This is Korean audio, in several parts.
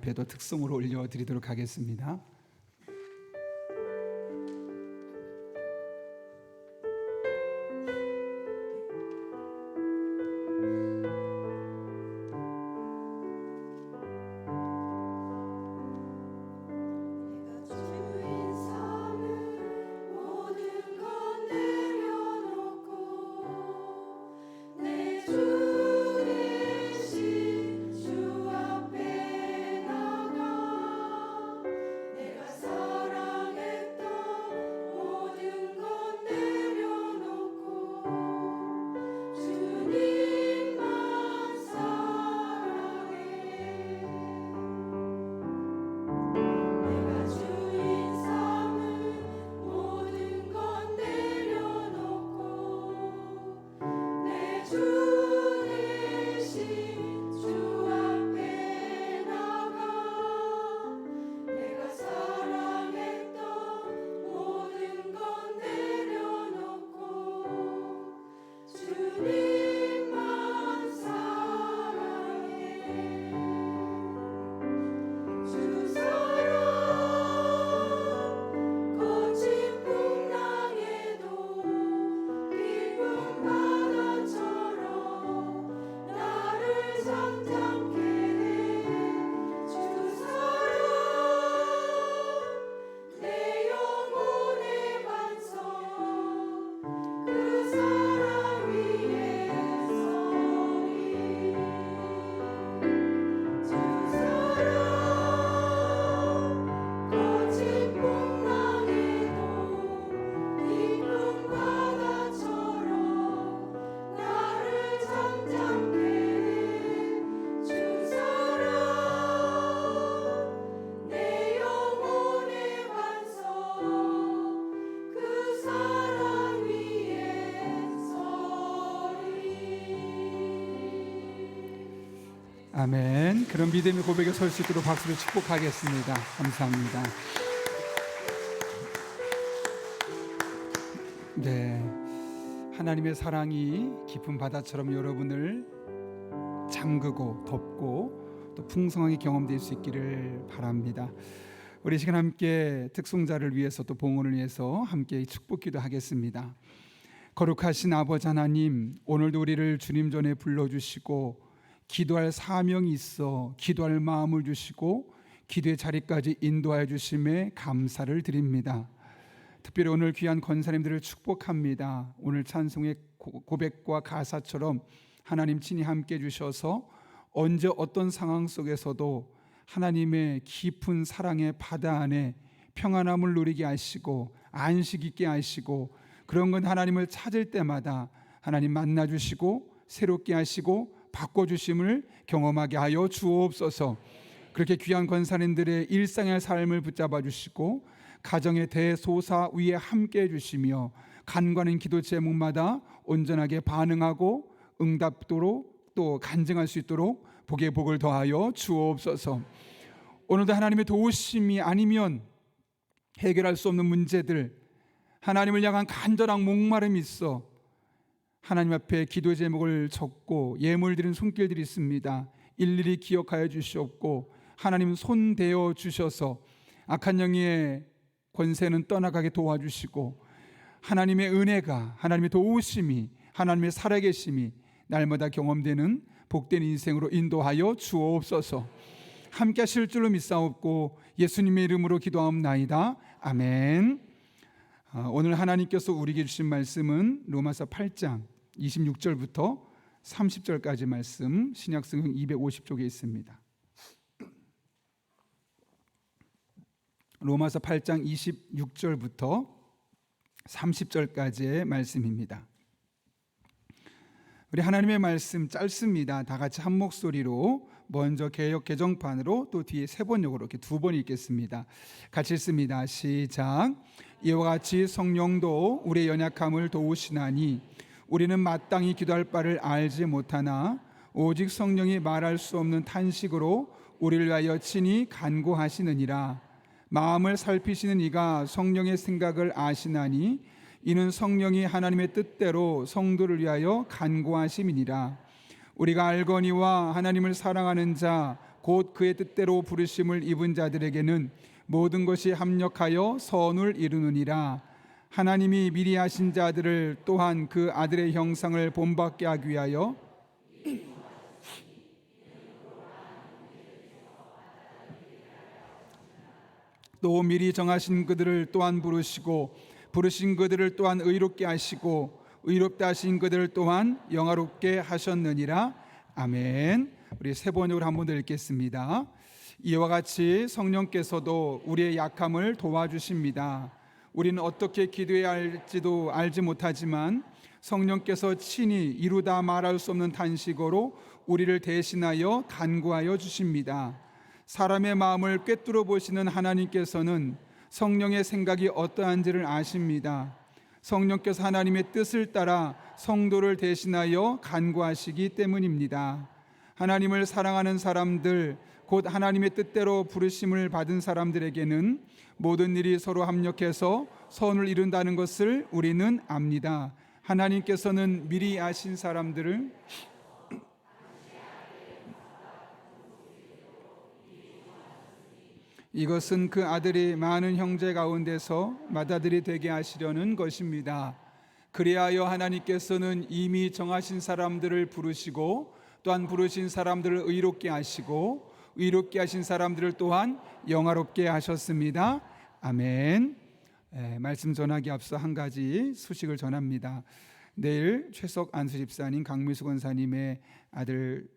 앞에도 특송으로 올려드리도록 하겠습니다. 아멘. 그런 믿음의 고백에 설 수 있도록 박수로 축복하겠습니다. 감사합니다. 네, 하나님의 사랑이 깊은 바다처럼 여러분을 잠그고 덮고 또 풍성하게 경험될 수 있기를 바랍니다. 우리 시간 함께 특송자를 위해서 또 봉헌을 위해서 함께 축복기도 하겠습니다. 거룩하신 아버지 하나님, 오늘도 우리를 주님 전에 불러주시고 기도할 사명이 있어 기도할 마음을 주시고 기도의 자리까지 인도하여 주심에 감사를 드립니다. 특별히 오늘 귀한 권사님들을 축복합니다. 오늘 찬송의 고백과 가사처럼 하나님 친히 함께 해주셔서 언제 어떤 상황 속에서도 하나님의 깊은 사랑의 바다 안에 평안함을 누리게 하시고 안식 있게 하시고, 그런 건 하나님을 찾을 때마다 하나님 만나주시고 새롭게 하시고 바꿔주심을 경험하게 하여 주옵소서. 그렇게 귀한 권사님들의 일상의 삶을 붙잡아 주시고 가정의 대소사 위에 함께 해주시며 간과하는 기도 제목마다 온전하게 반응하고 응답도록 또 간증할 수 있도록 복의 복을 더하여 주옵소서. 오늘도 하나님의 도우심이 아니면 해결할 수 없는 문제들, 하나님을 향한 간절한 목마름이 있어 하나님 앞에 기도 제목을 적고 예물 드린 손길들이 있습니다. 일일이 기억하여 주시옵고 하나님 손 대어 주셔서 악한 영의 권세는 떠나가게 도와주시고 하나님의 은혜가, 하나님의 도우심이, 하나님의 살아계심이 날마다 경험되는 복된 인생으로 인도하여 주옵소서. 함께 하실 줄로 믿사옵고 예수님의 이름으로 기도하옵나이다. 아멘. 오늘 하나님께서 우리에게 주신 말씀은 로마서 8장 26절부터 30절까지 말씀, 신약성경 250쪽에 있습니다. 로마서 8장 26절부터 30절까지의 말씀입니다. 우리 하나님의 말씀 짧습니다. 다 같이 한 목소리로 먼저 개역 개정판으로 또 뒤에 세 번역으로 이렇게 두 번 읽겠습니다. 같이 읽습니다. 시작. 이와 같이 성령도 우리의 연약함을 도우시나니 우리는 마땅히 기도할 바를 알지 못하나 오직 성령이 말할 수 없는 탄식으로 우리를 위하여 친히 간구하시느니라. 마음을 살피시는 이가 성령의 생각을 아시나니 이는 성령이 하나님의 뜻대로 성도를 위하여 간구하심이니라. 우리가 알거니와 하나님을 사랑하는 자 곧 그의 뜻대로 부르심을 입은 자들에게는 모든 것이 합력하여 선을 이루느니라. 하나님이 미리 하신 자들을 또한 그 아들의 형상을 본받게 하기 위하여 또 미리 정하신 그들을 또한 부르시고 부르신 그들을 또한 의롭게 하시고 의롭게 하신 그들을 또한 영화롭게 하셨느니라. 아멘. 우리 세 번역으로 한 번 더 읽겠습니다. 이와 같이 성령께서도 우리의 약함을 도와주십니다. 우리는 어떻게 기도해야 할지도 알지 못하지만 성령께서 친히 이루다 말할 수 없는 탄식으로 우리를 대신하여 간구하여 주십니다. 사람의 마음을 꿰뚫어 보시는 하나님께서는 성령의 생각이 어떠한지를 아십니다. 성령께서 하나님의 뜻을 따라 성도를 대신하여 간구하시기 때문입니다. 하나님을 사랑하는 사람들, 곧 하나님의 뜻대로 부르심을 받은 사람들에게는 모든 일이 서로 합력해서 선을 이룬다는 것을 우리는 압니다. 하나님께서는 미리 아신 사람들을 이것은 그 아들이 많은 형제 가운데서 맏아들이 되게 하시려는 것입니다. 그리하여 하나님께서는 이미 정하신 사람들을 부르시고 또한 부르신 사람들을 의롭게 하시고 의롭게 하신 사람들을 또한 영화롭게 하셨습니다. 아멘. 말씀 전하기 앞서 한 가지 소식을 전합니다. 내일 최석 안수 집사님, 강미수 권사님의 아들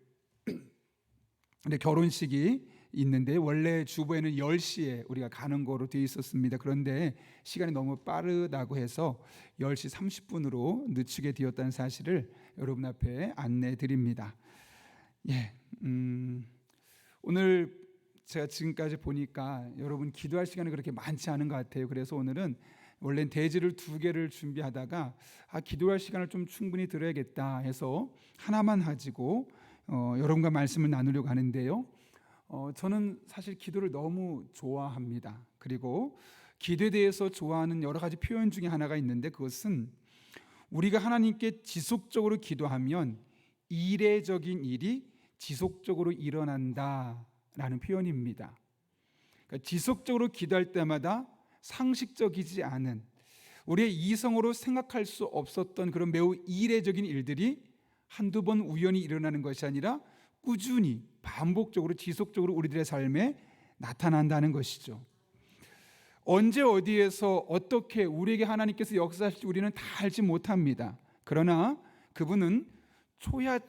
결혼식이 있는데 원래 주보에는 10시에 우리가 가는 거로 되어 있었습니다. 그런데 시간이 너무 빠르다고 해서 10시 30분으로 늦추게 되었다는 사실을 여러분 앞에 안내해 드립니다. 오늘 제가 지금까지 보니까 여러분 기도할 시간이 그렇게 많지 않은 것 같아요. 그래서 오늘은 원래는 대지를 2개를 준비하다가 기도할 시간을 좀 충분히 들어야겠다 해서 하나만 가지고 여러분과 말씀을 나누려고 하는데요. 저는 사실 기도를 너무 좋아합니다. 그리고 기도에 대해서 좋아하는 여러 가지 표현 중에 하나가 있는데 그것은 우리가 하나님께 지속적으로 기도하면 이례적인 일이 지속적으로 일어난다라는 표현입니다. 그러니까 지속적으로 기도할 때마다 상식적이지 않은 우리의 이성으로 생각할 수 없었던 그런 매우 이례적인 일들이 한두 번 우연히 일어나는 것이 아니라 꾸준히 반복적으로 지속적으로 우리들의 삶에 나타난다는 것이죠. 언제 어디에서 어떻게 우리에게 하나님께서 역사하실지 우리는 다 알지 못합니다. 그러나 그분은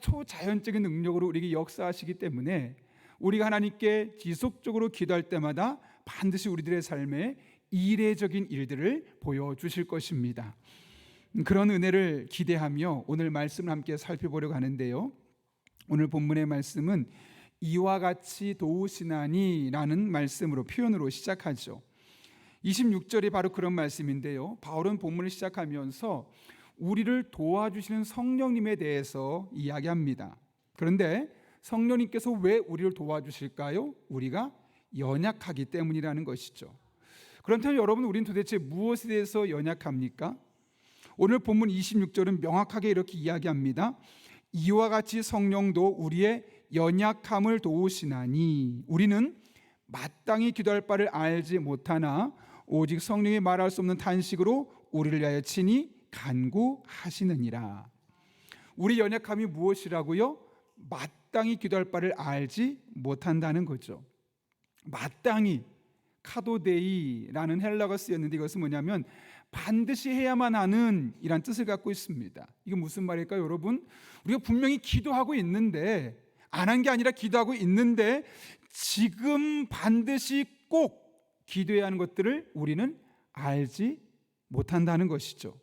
초자연적인 능력으로 우리에게 역사하시기 때문에 우리가 하나님께 지속적으로 기도할 때마다 반드시 우리들의 삶에 이례적인 일들을 보여주실 것입니다. 그런 은혜를 기대하며 오늘 말씀을 함께 살펴보려고 하는데요. 오늘 본문의 말씀은 이와 같이 도우시나니 라는 말씀으로 표현으로 시작하죠. 26절이 바로 그런 말씀인데요. 바울은 본문을 시작하면서 우리를 도와주시는 성령님에 대해서 이야기합니다. 그런데 성령님께서 왜 우리를 도와주실까요? 우리가 연약하기 때문이라는 것이죠. 그렇다면 여러분, 우리는 도대체 무엇에 대해서 연약합니까? 오늘 본문 26절은 명확하게 이렇게 이야기합니다. 이와 같이 성령도 우리의 연약함을 도우시나니 우리는 마땅히 기도할 바를 알지 못하나 오직 성령이 말할 수 없는 탄식으로 우리를 위하여 친히 간구하시느니라. 우리 연약함이 무엇이라고요? 마땅히 기도할 바를 알지 못한다는 거죠. 마땅히 카도데이라는 헬라어가 쓰였는데 이것은 뭐냐면 반드시 해야만 하는 이란 뜻을 갖고 있습니다. 이게 무슨 말일까요, 여러분? 우리가 분명히 기도하고 있는데, 안 한 게 아니라 기도하고 있는데 지금 반드시 꼭 기도해야 하는 것들을 우리는 알지 못한다는 것이죠.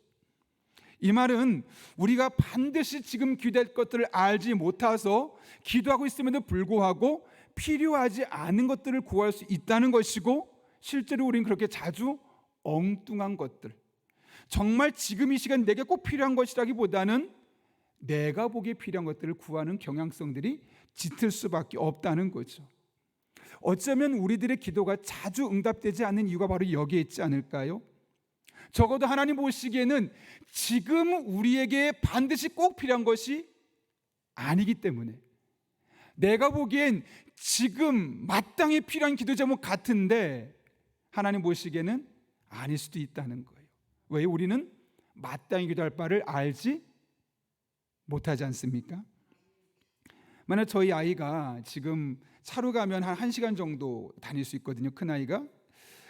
이 말은 우리가 반드시 지금 기도할 것들을 알지 못해서 기도하고 있음에도 불구하고 필요하지 않은 것들을 구할 수 있다는 것이고, 실제로 우리는 그렇게 자주 엉뚱한 것들, 정말 지금 이 시간 내게 꼭 필요한 것이라기보다는 내가 보기에 필요한 것들을 구하는 경향성들이 짙을 수밖에 없다는 거죠. 어쩌면 우리들의 기도가 자주 응답되지 않는 이유가 바로 여기에 있지 않을까요? 적어도 하나님 보시기에는 지금 우리에게 반드시 꼭 필요한 것이 아니기 때문에, 내가 보기엔 지금 마땅히 필요한 기도 제목 같은데 하나님 보시기에는 아닐 수도 있다는 거예요. 왜? 우리는 마땅히 기도할 바를 알지 못하지 않습니까? 만약 저희 아이가 지금 차로 가면 한 1시간 정도 다닐 수 있거든요, 큰 아이가.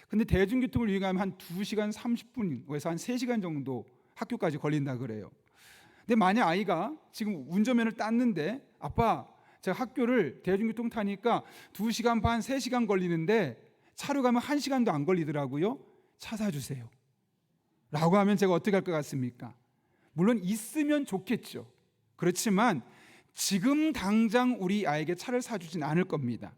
근데 대중교통을 이용하면 한 2시간 30분에서 한 3시간 정도 학교까지 걸린다 그래요. 근데 만약 아이가 지금 운전면을 땄는데, 아빠 제가 학교를 대중교통 타니까 2시간 반 3시간 걸리는데 차로 가면 1시간도 안 걸리더라고요, 차 사주세요 라고 하면 제가 어떻게 할 것 같습니까? 물론 있으면 좋겠죠. 그렇지만 지금 당장 우리 아이에게 차를 사주진 않을 겁니다.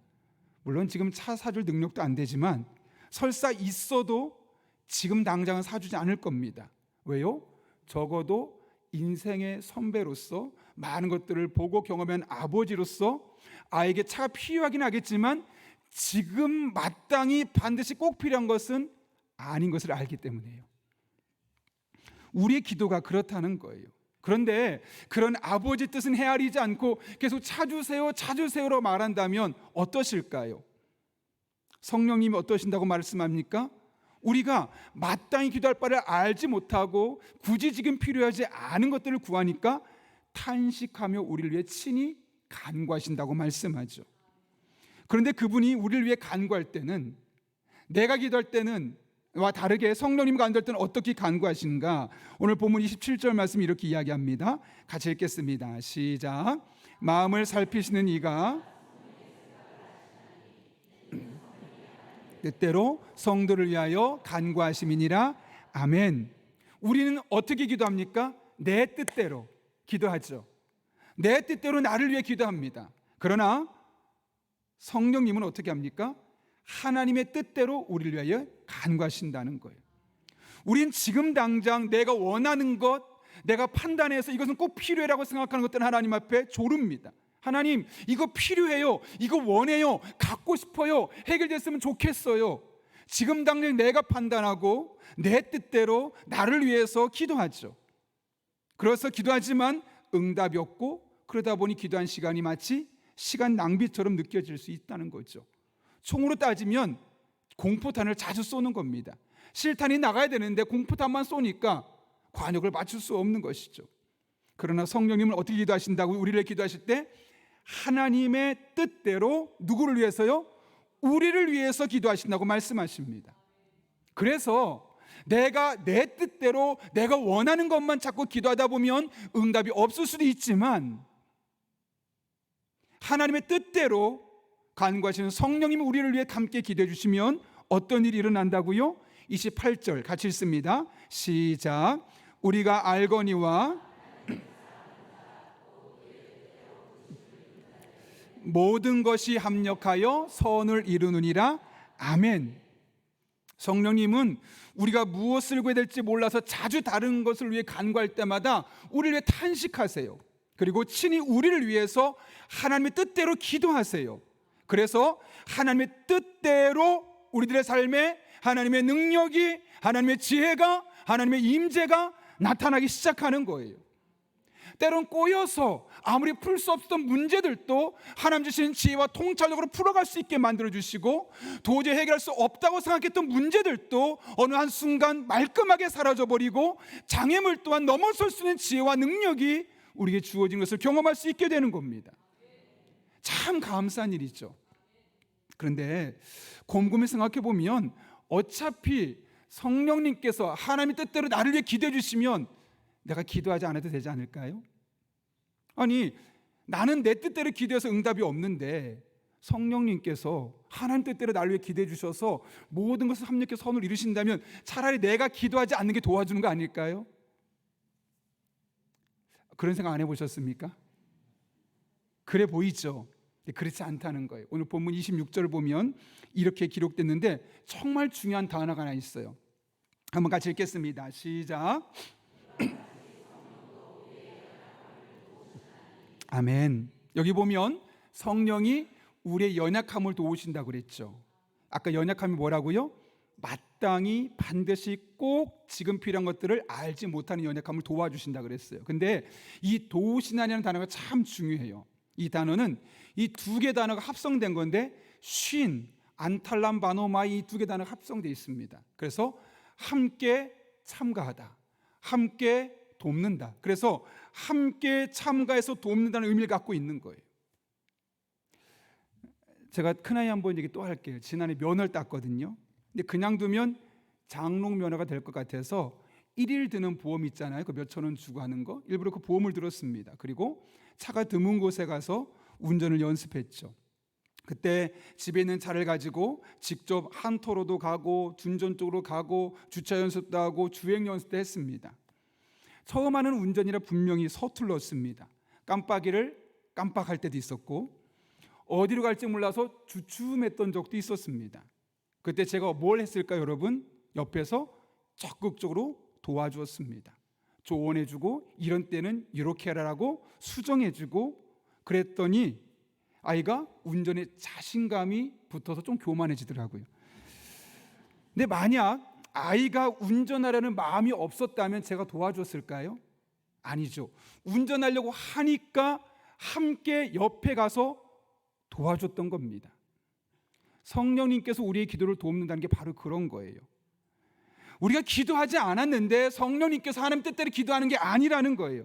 물론 지금 차 사줄 능력도 안 되지만 설사 있어도 지금 당장은 사주지 않을 겁니다. 왜요? 적어도 인생의 선배로서 많은 것들을 보고 경험한 아버지로서 아이에게 차가 필요하긴 하겠지만 지금 마땅히 반드시 꼭 필요한 것은 아닌 것을 알기 때문이에요. 우리의 기도가 그렇다는 거예요. 그런데 그런 아버지 뜻은 헤아리지 않고 계속 찾으세요 찾으세요로 말한다면 어떠실까요? 성령님이 어떠신다고 말씀합니까? 우리가 마땅히 기도할 바를 알지 못하고 굳이 지금 필요하지 않은 것들을 구하니까 탄식하며 우리를 위해 친히 간구하신다고 말씀하죠. 그런데 그분이 우리를 위해 간구할 때는, 내가 기도할 때는 와 다르게 성령님과 간구할 때는 어떻게 간구하시는가? 오늘 본문 27절 말씀 이렇게 이야기합니다. 같이 읽겠습니다. 시작. 마음을 살피시는 이가 때때로 성도를 위하여 간구하심이니라. 아멘. 우리는 어떻게 기도합니까? 내 뜻대로 기도하죠. 내 뜻대로 나를 위해 기도합니다. 그러나 성령님은 어떻게 합니까? 하나님의 뜻대로 우리를 위하여 간구하신다는 거예요. 우린 지금 당장 내가 원하는 것, 내가 판단해서 이것은 꼭 필요해라고 생각하는 것들은 하나님 앞에 조릅니다. 하나님, 이거 필요해요, 이거 원해요, 갖고 싶어요, 해결됐으면 좋겠어요. 지금 당장 내가 판단하고 내 뜻대로 나를 위해서 기도하죠. 그래서 기도하지만 응답이 없고, 그러다 보니 기도한 시간이 마치 시간 낭비처럼 느껴질 수 있다는 거죠. 총으로 따지면 공포탄을 자주 쏘는 겁니다. 실탄이 나가야 되는데 공포탄만 쏘니까 관역을 맞출 수 없는 것이죠. 그러나 성령님은 어떻게 기도하신다고? 우리를 기도하실 때 하나님의 뜻대로 누구를 위해서요? 우리를 위해서 기도하신다고 말씀하십니다. 그래서 내가 내 뜻대로 내가 원하는 것만 자꾸 기도하다 보면 응답이 없을 수도 있지만, 하나님의 뜻대로 간구하시는 성령님이 우리를 위해 함께 기도해 주시면 어떤 일이 일어난다고요? 28절 같이 읽습니다. 시작. 우리가 알거니와 모든 것이 합력하여 선을 이루느니라. 아멘. 성령님은 우리가 무엇을 구해야 될지 몰라서 자주 다른 것을 위해 간구할 때마다 우리를 위해 탄식하세요. 그리고 친히 우리를 위해서 하나님의 뜻대로 기도하세요. 그래서 하나님의 뜻대로 우리들의 삶에 하나님의 능력이, 하나님의 지혜가, 하나님의 임재가 나타나기 시작하는 거예요. 때론 꼬여서 아무리 풀 수 없었던 문제들도 하나님 주신 지혜와 통찰력으로 풀어갈 수 있게 만들어주시고, 도저히 해결할 수 없다고 생각했던 문제들도 어느 한순간 말끔하게 사라져버리고 장애물 또한 넘어설 수 있는 지혜와 능력이 우리에게 주어진 것을 경험할 수 있게 되는 겁니다. 참 감사한 일이죠. 그런데 곰곰이 생각해 보면 어차피 성령님께서 하나님의 뜻대로 나를 위해 기도해 주시면 내가 기도하지 않아도 되지 않을까요? 아니, 나는 내 뜻대로 기도해서 응답이 없는데 성령님께서 하나님 뜻대로 나를 위해 기도해 주셔서 모든 것을 합력해 선을 이루신다면 차라리 내가 기도하지 않는 게 도와주는 거 아닐까요? 그런 생각 안 해보셨습니까? 그래 보이죠? 그렇지 않다는 거예요. 오늘 본문 26절을 보면 이렇게 기록됐는데 정말 중요한 단어가 하나 있어요. 한번 같이 읽겠습니다. 시작. 아멘. 여기 보면 성령이 우리의 연약함을 도우신다고 그랬죠. 아까 연약함이 뭐라고요? 마땅히 반드시 꼭 지금 필요한 것들을 알지 못하는 연약함을 도와주신다 그랬어요. 근데 이 도우시나라는 단어가 참 중요해요. 이 단어는 이 두 개 단어가 합성된 건데 쉰, 안탈람, 바노마이 이 두 개 단어가 합성되어 있습니다. 그래서 함께 참가하다, 함께 돕는다. 그래서 함께 참가해서 돕는다는 의미를 갖고 있는 거예요. 제가 큰아이 한번 얘기 또 할게요. 지난해 면허를 땄거든요. 근데 그냥 두면 장롱 면허가 될 것 같아서 1일 드는 보험 있잖아요. 그 몇천 원 주고 하는 거. 일부러 그 보험을 들었습니다. 그리고 차가 드문 곳에 가서 운전을 연습했죠. 그때 집에 있는 차를 가지고 직접 한토로도 가고 둔전 쪽으로 가고 주차 연습도 하고 주행 연습도 했습니다. 처음 하는 운전이라 분명히 서툴렀습니다. 깜빡이를 깜빡할 때도 있었고 어디로 갈지 몰라서 주춤했던 적도 있었습니다. 그때 제가 뭘 했을까요, 여러분? 옆에서 적극적으로 도와주었습니다. 조언해주고 이런 때는 이렇게 하라고 수정해주고 그랬더니 아이가 운전에 자신감이 붙어서 좀 교만해지더라고요. 근데 만약 아이가 운전하려는 마음이 없었다면 제가 도와줬을까요? 아니죠. 운전하려고 하니까 함께 옆에 가서 도와줬던 겁니다. 성령님께서 우리의 기도를 돕는다는 게 바로 그런 거예요. 우리가 기도하지 않았는데 성령님께서 하나님 뜻대로 기도하는 게 아니라는 거예요.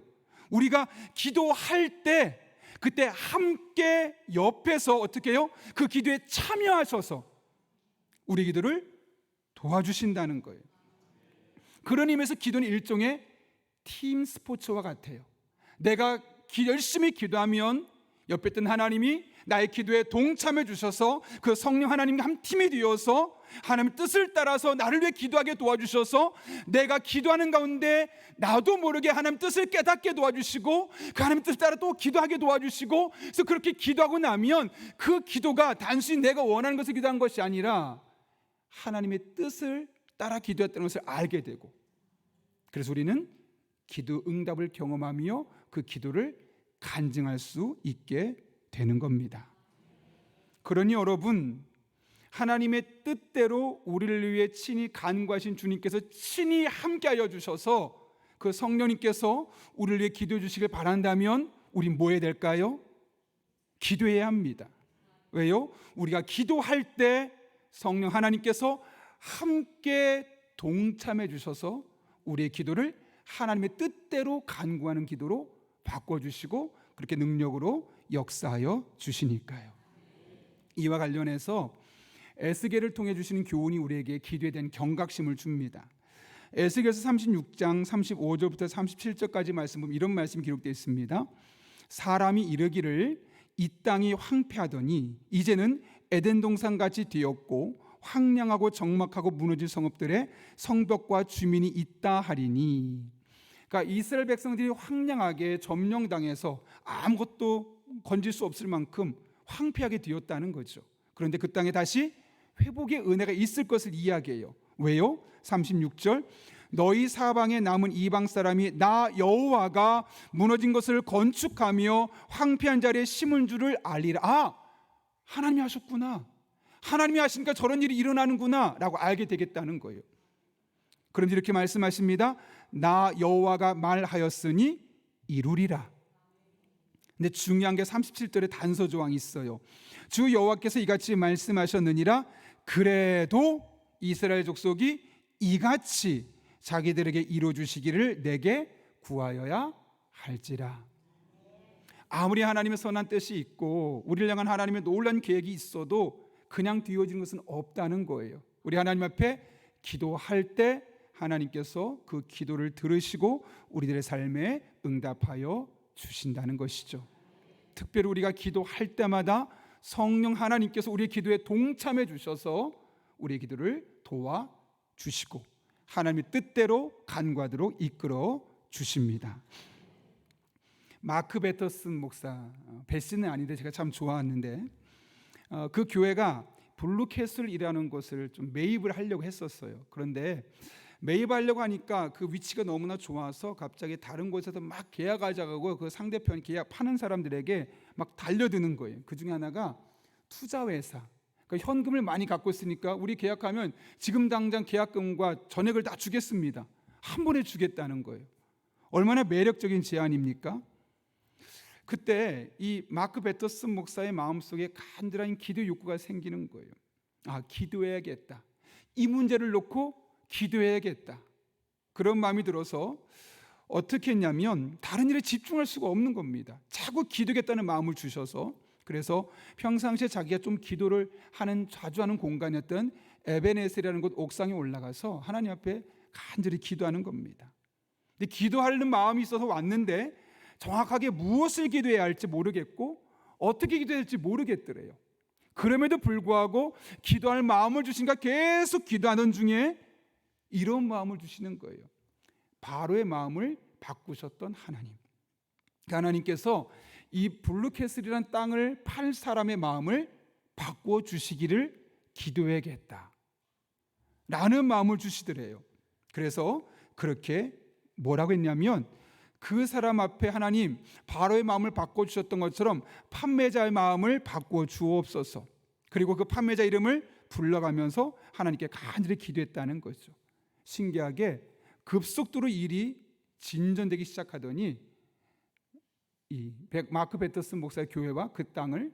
우리가 기도할 때 그때 함께 옆에서 어떻게 해요? 그 기도에 참여하셔서 우리 기도를 도와주신다는 거예요. 그런 의미에서 기도는 일종의 팀 스포츠와 같아요. 내가 열심히 기도하면 옆에 있던 하나님이 나의 기도에 동참해 주셔서 그 성령 하나님과 한 팀이 되어서 하나님의 뜻을 따라서 나를 위해 기도하게 도와주셔서 내가 기도하는 가운데 나도 모르게 하나님 뜻을 깨닫게 도와주시고 그 하나님 뜻을 따라 또 기도하게 도와주시고 그래서 그렇게 기도하고 나면 그 기도가 단순히 내가 원하는 것을 기도한 것이 아니라 하나님의 뜻을 따라 기도했다는 것을 알게 되고 그래서 우리는 기도 응답을 경험하며 그 기도를 간증할 수 있게 되는 겁니다. 그러니 여러분, 하나님의 뜻대로 우리를 위해 친히 간구하신 주님께서 친히 함께하여 주셔서 그 성령님께서 우리를 위해 기도해 주시길 바란다면 우린 뭐 해야 될까요? 기도해야 합니다. 왜요? 우리가 기도할 때 성령 하나님께서 함께 동참해 주셔서 우리의 기도를 하나님의 뜻대로 간구하는 기도로 바꿔주시고 그렇게 능력으로 역사하여 주시니까요. 이와 관련해서 에스겔을 통해 주시는 교훈이 우리에게 기도에 대한 경각심을 줍니다. 에스겔서 36장 35절부터 37절까지 말씀 보면 이런 말씀이 기록되어 있습니다. 사람이 이르기를 이 땅이 황폐하더니 이제는 에덴 동산같이 되었고 황량하고 적막하고 무너진 성읍들의 성벽과 주민이 있다 하리니. 그러니까 이스라엘 백성들이 황량하게 점령당해서 아무것도 건질 수 없을 만큼 황폐하게 되었다는 거죠. 그런데 그 땅에 다시 회복의 은혜가 있을 것을 이야기해요. 왜요? 36절 너희 사방에 남은 이방 사람이 나 여호와가 무너진 것을 건축하며 황폐한 자리에 심은 줄을 알리라. 아, 하나님이 하셨구나. 하나님이 하시니까 저런 일이 일어나는구나 라고 알게 되겠다는 거예요. 그런데 이렇게 말씀하십니다. 나 여호와가 말하였으니 이루리라. 근데 중요한 게 37절에 단서 조항이 있어요. 주 여호와께서 이같이 말씀하셨느니라. 그래도 이스라엘 족속이 이같이 자기들에게 이루어주시기를 내게 구하여야 할지라. 아무리 하나님의 선한 뜻이 있고 우리를 향한 하나님의 놀라운 계획이 있어도 그냥 뒤어지는 것은 없다는 거예요. 우리 하나님 앞에 기도할 때 하나님께서 그 기도를 들으시고 우리들의 삶에 응답하여 주신다는 것이죠. 특별히 우리가 기도할 때마다 성령 하나님께서 우리의 기도에 동참해 주셔서 우리의 기도를 도와주시고 하나님의 뜻대로 간과하도록 이끌어 주십니다. 마크 베터슨 목사, 베시는 아닌데 제가 참 좋아하는데 그 교회가 블루캐슬이라는 곳을 좀 매입을 하려고 했었어요. 그런데 매입하려고 하니까 그 위치가 너무나 좋아서 갑자기 다른 곳에서 막 계약하자고 그 상대편 계약 파는 사람들에게 막 달려드는 거예요. 그 중에 하나가 투자회사. 그러니까 현금을 많이 갖고 있으니까 우리 계약하면 지금 당장 계약금과 전액을 다 주겠습니다. 한 번에 주겠다는 거예요. 얼마나 매력적인 제안입니까? 그때 이 마크 베터슨 목사의 마음속에 간절한 기도 욕구가 생기는 거예요. 기도해야겠다. 이 문제를 놓고 기도해야겠다. 그런 마음이 들어서 어떻게 했냐면 다른 일에 집중할 수가 없는 겁니다. 자꾸 기도하겠다는 마음을 주셔서, 그래서 평상시에 자기가 좀 기도를 자주 하는 공간이었던 에베네셀이라는 곳 옥상에 올라가서 하나님 앞에 간절히 기도하는 겁니다. 근데 기도하려는 마음이 있어서 왔는데 정확하게 무엇을 기도해야 할지 모르겠고 어떻게 기도해야 할지 모르겠더래요. 그럼에도 불구하고 기도할 마음을 주신가 계속 기도하는 중에 이런 마음을 주시는 거예요. 바로의 마음을 바꾸셨던 하나님. 하나님께서 이 블루캐슬이란 땅을 팔 사람의 마음을 바꾸어 주시기를 기도해야겠다 라는 마음을 주시더래요. 그래서 그렇게 뭐라고 했냐면, 그 사람 앞에 하나님 바로의 마음을 바꿔주셨던 것처럼 판매자의 마음을 바꾸어 주옵소서. 그리고 그 판매자 이름을 불러가면서 하나님께 간절히 기도했다는 거죠. 신기하게 급속도로 일이 진전되기 시작하더니 이 마크 베터슨 목사의 교회와 그 땅을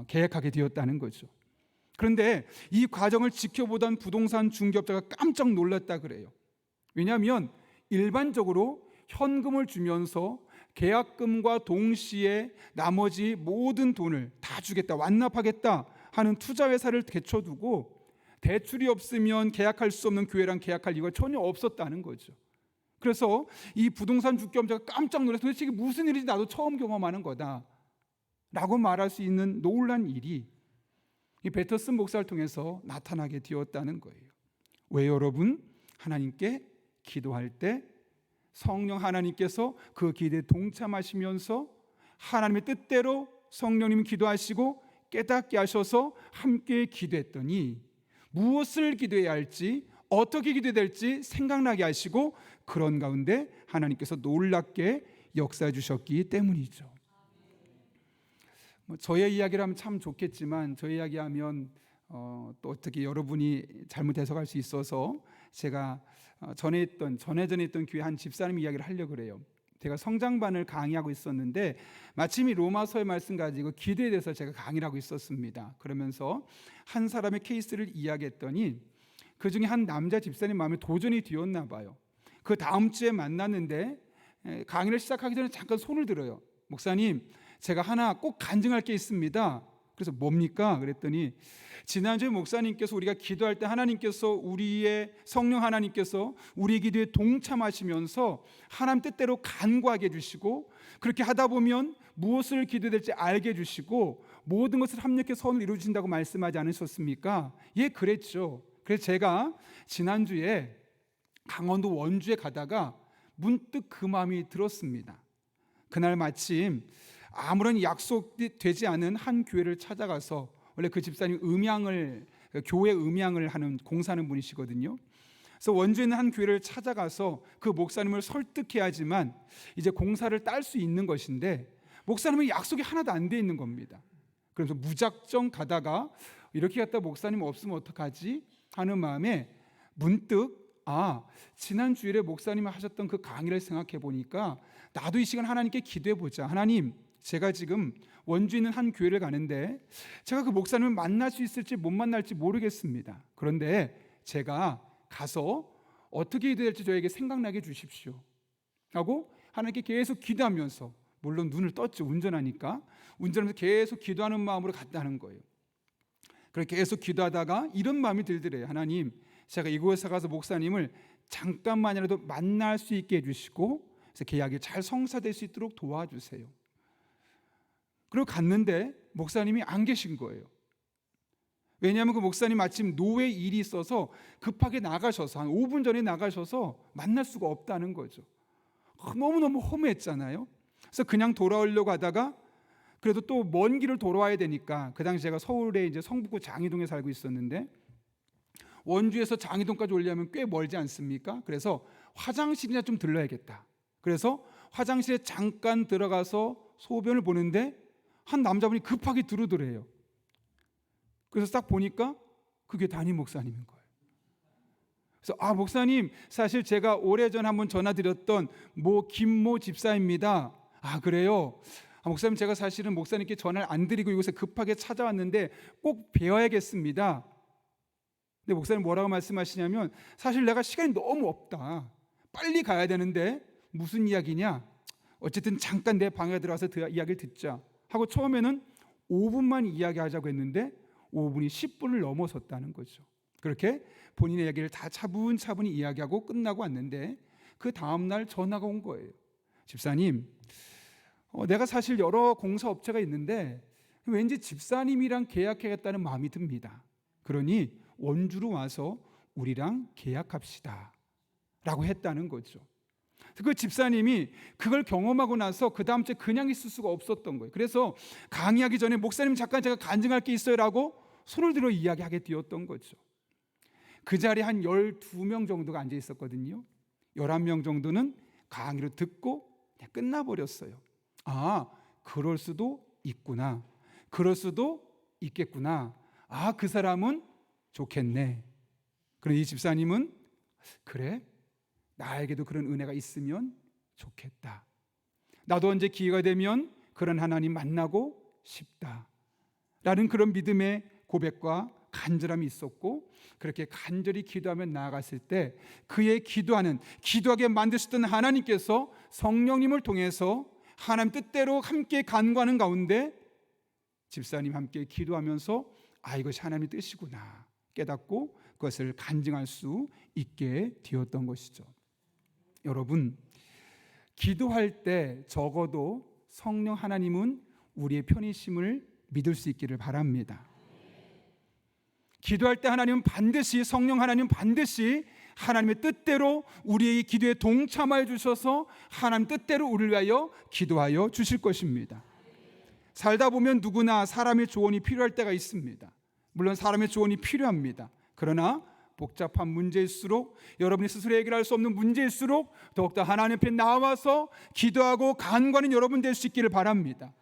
계약하게 되었다는 거죠. 그런데 이 과정을 지켜보던 부동산 중개업자가 깜짝 놀랐다 그래요. 왜냐하면 일반적으로 현금을 주면서 계약금과 동시에 나머지 모든 돈을 다 주겠다, 완납하겠다 하는 투자회사를 개쳐두고 대출이 없으면 계약할 수 없는 교회랑 계약할 이유가 전혀 없었다는 거죠. 그래서 이 부동산 중개업자가 깜짝 놀라서 도대체 이게 무슨 일인지 나도 처음 경험하는 거다 라고 말할 수 있는 놀란 일이 이 베터슨 목사를 통해서 나타나게 되었다는 거예요. 왜 여러분? 하나님께 기도할 때 성령 하나님께서 그 기도에 동참하시면서 하나님의 뜻대로 성령님이 기도하시고 깨닫게 하셔서 함께 기도했더니 무엇을 기도해야 할지 어떻게 기도해야 될지 생각나게 하시고 그런 가운데 하나님께서 놀랍게 역사해 주셨기 때문이죠. 저의 이야기를 하면 참 좋겠지만 저의 이야기하면 또 어떻게 여러분이 잘못 해석할 수 있어서 제가 전에 있던 교회 한 집사님 이야기를 하려고 그래요. 제가 성장반을 강의하고 있었는데 마침 이 로마서의 말씀 가지고 기도에 대해서 제가 강의를 하고 있었습니다. 그러면서 한 사람의 케이스를 이야기했더니 그 중에 한 남자 집사님 마음에 도전이 뒤었나 봐요. 그 다음 주에 만났는데 강의를 시작하기 전에 잠깐 손을 들어요. 목사님, 제가 하나 꼭 간증할 게 있습니다. 그래서 뭡니까? 그랬더니 지난주에 목사님께서 우리가 기도할 때 하나님께서 우리의 성령 하나님께서 우리 기도에 동참하시면서 하나님 뜻대로 간구하게 해주시고 그렇게 하다 보면 무엇을 기도해야 될지 알게 해주시고 모든 것을 합력해 선을 이루어주신다고 말씀하지 않으셨습니까? 예, 그랬죠. 그래서 제가 지난주에 강원도 원주에 가다가 문득 그 마음이 들었습니다. 그날 마침 아무런 약속되지 않은 한 교회를 찾아가서, 원래 그 집사님 교회 음향을 하는 공사하는 분이시거든요. 그래서 원주에 있는 한 교회를 찾아가서 그 목사님을 설득해야지만 이제 공사를 딸 수 있는 것인데 목사님은 약속이 하나도 안 돼 있는 겁니다. 그래서 무작정 가다가 이렇게 갔다 목사님 없으면 어떡하지 하는 마음에 문득 지난 주일에 목사님이 하셨던 그 강의를 생각해 보니까 나도 이 시간 하나님께 기도해 보자. 하나님, 제가 지금 원주에 있는 한 교회를 가는데 제가 그 목사님을 만날 수 있을지 못 만날지 모르겠습니다. 그런데 제가 가서 어떻게 기도할지 저에게 생각나게 해주십시오 하고 하나님께 계속 기도하면서, 물론 눈을 떴죠. 운전하면서 계속 기도하는 마음으로 갔다는 거예요. 그렇게 계속 기도하다가 이런 마음이 들더래요. 하나님, 제가 이곳에 가서 목사님을 잠깐만이라도 만날 수 있게 해주시고 그래서 계약이 잘 성사될 수 있도록 도와주세요. 그리고 갔는데 목사님이 안 계신 거예요. 왜냐하면 그 목사님 마침 노회 일이 있어서 급하게 나가셔서 한 5분 전에 나가셔서 만날 수가 없다는 거죠. 너무너무 허무했잖아요. 그래서 그냥 돌아오려고 하다가 그래도 또 먼 길을 돌아와야 되니까, 그 당시 제가 서울에 이제 성북구 장이동에 살고 있었는데 원주에서 장이동까지 오려면 꽤 멀지 않습니까? 그래서 화장실이나 좀 들러야겠다. 그래서 화장실에 잠깐 들어가서 소변을 보는데 한 남자분이 급하게 들어오더래요. 그래서 딱 보니까 그게 담임 목사님인 거예요. 그래서 목사님, 사실 제가 오래전 한번 전화드렸던 김모 집사입니다. 그래요? 목사님, 제가 사실은 목사님께 전화를 안 드리고 이곳에 급하게 찾아왔는데 꼭 뵈어야겠습니다. 근데 목사님 뭐라고 말씀하시냐면, 사실 내가 시간이 너무 없다, 빨리 가야 되는데 무슨 이야기냐, 어쨌든 잠깐 내 방에 들어가서 이야기를 듣자 하고 처음에는 5분만 이야기하자고 했는데 5분이 10분을 넘어섰다는 거죠. 그렇게 본인의 이야기를 다 차분차분히 이야기하고 끝나고 왔는데 그 다음날 전화가 온 거예요. 집사님, 내가 사실 여러 공사업체가 있는데 왠지 집사님이랑 계약하겠다는 마음이 듭니다. 그러니 원주로 와서 우리랑 계약합시다 라고 했다는 거죠. 그 집사님이 그걸 경험하고 나서 그 다음 주에 그냥 있을 수가 없었던 거예요. 그래서 강의하기 전에 목사님 잠깐 제가 간증할 게 있어요 라고 손을 들어 이야기하게 되었던 거죠. 그 자리에 한 12명 정도가 앉아 있었거든요. 11명 정도는 강의를 듣고 그냥 끝나버렸어요. 아, 그럴 수도 있구나, 그럴 수도 있겠구나, 아, 그 사람은 좋겠네. 그런데 이 집사님은 그래, 나에게도 그런 은혜가 있으면 좋겠다, 나도 언제 기회가 되면 그런 하나님 만나고 싶다 라는 그런 믿음의 고백과 간절함이 있었고, 그렇게 간절히 기도하며 나아갔을 때 그의 기도하게 만드셨던 하나님께서 성령님을 통해서 하나님 뜻대로 함께 간구하는 가운데 집사님 함께 기도하면서 이것이 하나님의 뜻이구나 깨닫고 그것을 간증할 수 있게 되었던 것이죠. 여러분, 기도할 때 적어도 성령 하나님은 우리의 편이심을 믿을 수 있기를 바랍니다. 기도할 때 성령 하나님은 반드시 하나님의 뜻대로 우리의 기도에 동참하여 주셔서 하나님 뜻대로 우리를 위하여 기도하여 주실 것입니다. 살다 보면 누구나 사람의 조언이 필요할 때가 있습니다. 물론 사람의 조언이 필요합니다. 그러나 복잡한 문제일수록, 여러분이 스스로 해결할 수 없는 문제일수록 더욱더 하나님 앞에 나와서 기도하고 간구하는 여러분 될 수 있기를 바랍니다.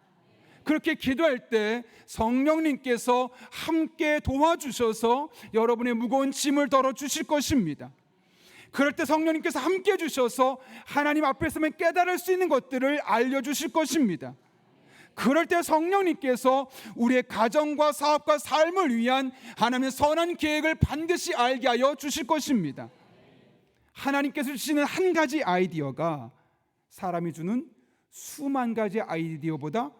그렇게 기도할 때 성령님께서 함께 도와주셔서 여러분의 무거운 짐을 덜어주실 것입니다. 그럴 때 성령님께서 함께 해주셔서 하나님 앞에서만 깨달을 수 있는 것들을 알려주실 것입니다. 그럴 때 성령님께서 우리의 가정과 사업과 삶을 위한 하나님의 선한 계획을 반드시 알게 하여 주실 것입니다. 하나님께서 주시는 한 가지 아이디어가 사람이 주는 수만 가지 아이디어보다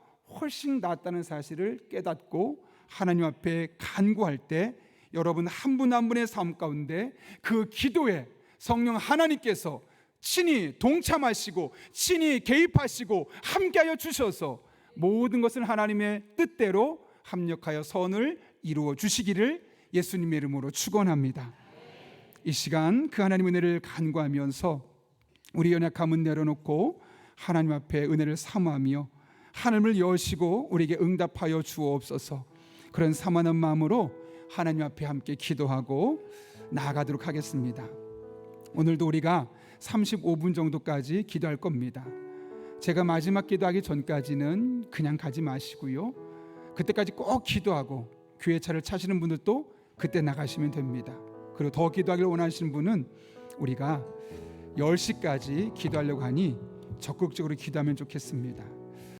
훨씬 낫다는 사실을 깨닫고 하나님 앞에 간구할 때 여러분 한 분 한 분의 삶 가운데 그 기도에 성령 하나님께서 친히 동참하시고 친히 개입하시고 함께하여 주셔서 모든 것을 하나님의 뜻대로 합력하여 선을 이루어 주시기를 예수님의 이름으로 축원합니다. 이 시간 그 하나님의 은혜를 간구하면서 우리 연약함은 내려놓고 하나님 앞에 은혜를 사모하며 하늘을 여시고 우리에게 응답하여 주옵소서. 그런 사모하는 마음으로 하나님 앞에 함께 기도하고 나아가도록 하겠습니다. 오늘도 우리가 35분 정도까지 기도할 겁니다. 제가 마지막 기도하기 전까지는 그냥 가지 마시고요, 그때까지 꼭 기도하고 교회차를 차시는 분들도 그때 나가시면 됩니다. 그리고 더 기도하기를 원하시는 분은 우리가 10시까지 기도하려고 하니 적극적으로 기도하면 좋겠습니다.